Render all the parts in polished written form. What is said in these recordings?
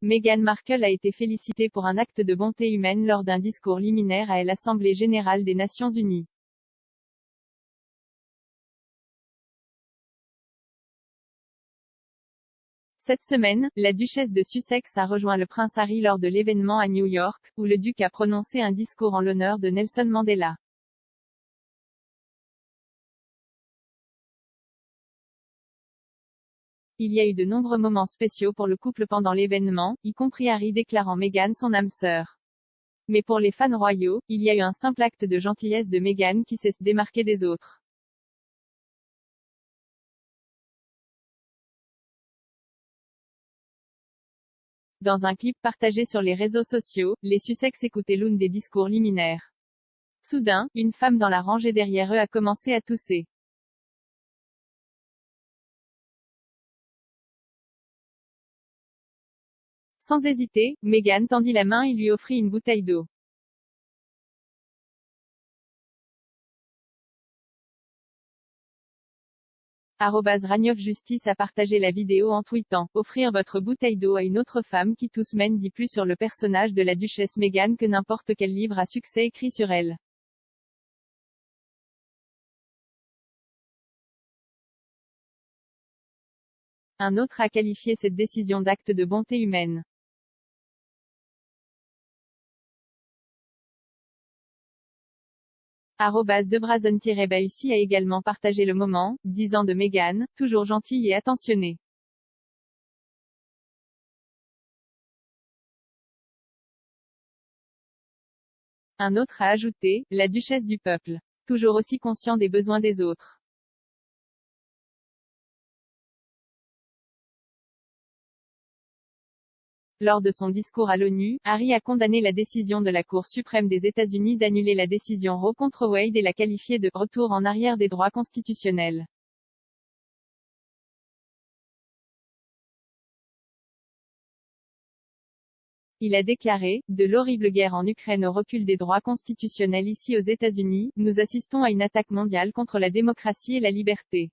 Meghan Markle a été félicitée pour un acte de bonté humaine lors d'un discours liminaire à l'Assemblée générale des Nations unies. Cette semaine, la duchesse de Sussex a rejoint le prince Harry lors de l'événement à New York, où le duc a prononcé un discours en l'honneur de Nelson Mandela. Il y a eu de nombreux moments spéciaux pour le couple pendant l'événement, y compris Harry déclarant Meghan son âme sœur. Mais pour les fans royaux, il y a eu un simple acte de gentillesse de Meghan qui s'est démarqué des autres. Dans un clip partagé sur les réseaux sociaux, les Sussex écoutaient l'une des discours liminaires. Soudain, une femme dans la rangée derrière eux a commencé à tousser. Sans hésiter, Meghan tendit la main et lui offrit une bouteille d'eau. @Ragnoff Justice a partagé la vidéo en tweetant « Offrir votre bouteille d'eau à une autre femme qui tousse mène dit plus sur le personnage de la duchesse Meghan que n'importe quel livre à succès écrit sur elle. » Un autre a qualifié cette décision d'acte de bonté humaine. @debrazon-baussi a également partagé le moment, disant de Meghan, toujours gentille et attentionnée. Un autre a ajouté, la duchesse du peuple. Toujours aussi conscient des besoins des autres. Lors de son discours à l'ONU, Harry a condamné la décision de la Cour suprême des États-Unis d'annuler la décision Roe contre Wade et l'a qualifiée de « retour en arrière des droits constitutionnels ». Il a déclaré, de l'horrible guerre en Ukraine au recul des droits constitutionnels ici aux États-Unis, nous assistons à une attaque mondiale contre la démocratie et la liberté.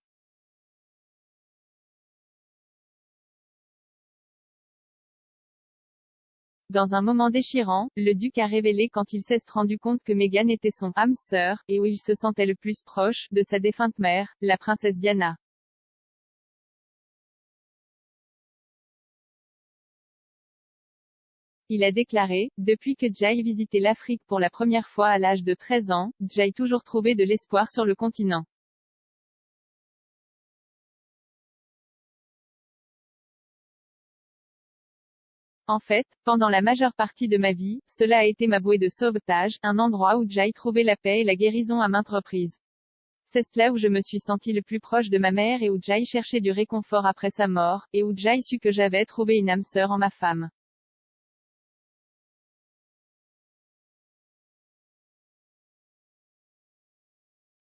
Dans un moment déchirant, le duc a révélé quand il s'est rendu compte que Meghan était son « âme sœur » et où il se sentait le plus proche de sa défunte mère, la princesse Diana. Il a déclaré, depuis que j'ai visité l'Afrique pour la première fois à l'âge de 13 ans, j'ai toujours trouvé de l'espoir sur le continent. En fait, pendant la majeure partie de ma vie, cela a été ma bouée de sauvetage, un endroit où j'ai trouvé la paix et la guérison à maintes reprises. C'est là où je me suis senti le plus proche de ma mère et où j'ai cherché du réconfort après sa mort, et où j'ai su que j'avais trouvé une âme sœur en ma femme.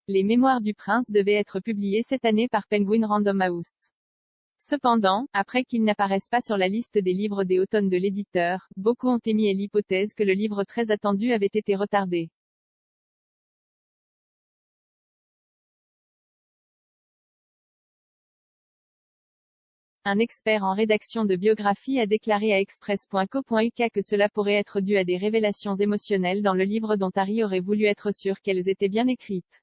Les Mémoires du prince devaient être publiées cette année par Penguin Random House. Cependant, après qu'ils n'apparaissent pas sur la liste des livres des automnes de l'éditeur, beaucoup ont émis l'hypothèse que le livre très attendu avait été retardé. Un expert en rédaction de biographie a déclaré à Express.co.uk que cela pourrait être dû à des révélations émotionnelles dans le livre dont Harry aurait voulu être sûr qu'elles étaient bien écrites.